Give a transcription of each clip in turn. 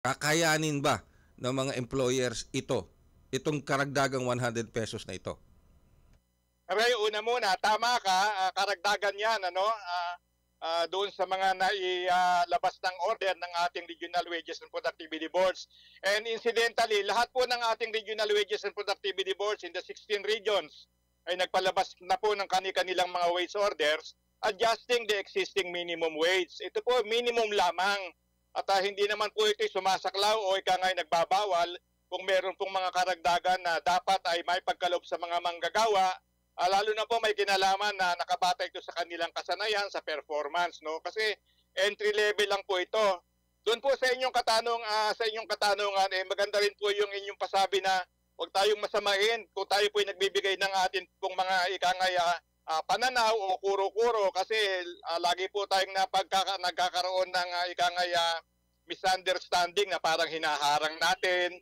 Kakayanin ba ng mga employers itong karagdagang 100 pesos na ito? Aray, una muna, tama ka, karagdagan yan, doon sa mga nailabas ng order ng ating Regional Wages and Productivity Boards. And incidentally, lahat po ng ating Regional Wages and Productivity Boards in the 16 regions ay nagpalabas na po ng kanilang mga wage orders adjusting the existing minimum wage. Ito po, minimum lamang. At hindi naman po ito sumasaklaw o ika nga'y nagbabawal kung meron pong mga karagdagan na dapat ay may pagkaloob sa mga manggagawa. Lalo na po may kinalaman na nakabata ito sa kanilang kasanayan, sa performance, no? Kasi entry level lang po ito. Doon po sa inyong katanungan, maganda rin po yung inyong pasabi na huwag tayong masamain kung tayo po ay nagbibigay ng atin pong mga ikangaya pananaw o kuro-kuro kasi lagi po tayong nagkakaroon ng ikangaya misunderstanding na parang hinaharang natin.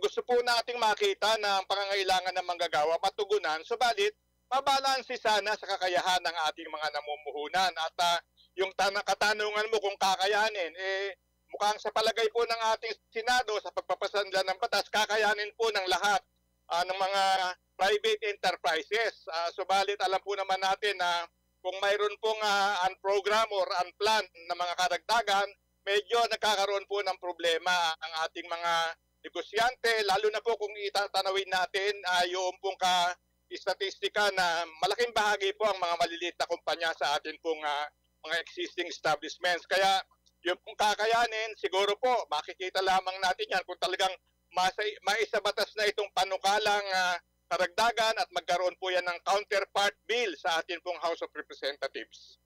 Gusto po nating makita na ang pangangailangan ng manggagawa matugunan, subalit mabalanse sana sa kakayahan ng ating mga namumuhunan. At yung katanungan mo kung kakayanin, mukhang sa palagay po ng ating Senado sa pagpapasa nila ng batas, kakayanin po ng lahat ng mga private enterprises. Subalit alam po naman natin na kung mayroon pong unprogram or unplanned na mga karagdagan, medyo nagkakaroon po ng problema ang ating mga negosyante, lalo na po kung itatanawin natin yung pong statistika na malaking bahagi po ang mga maliliit na kumpanya sa atin pong mga existing establishments. Kaya yung pong kakayanin, siguro po makikita lamang natin yan kung talagang maisabatas na itong panukalang karagdagan at magkaroon po yan ng counterpart bill sa atin pong House of Representatives.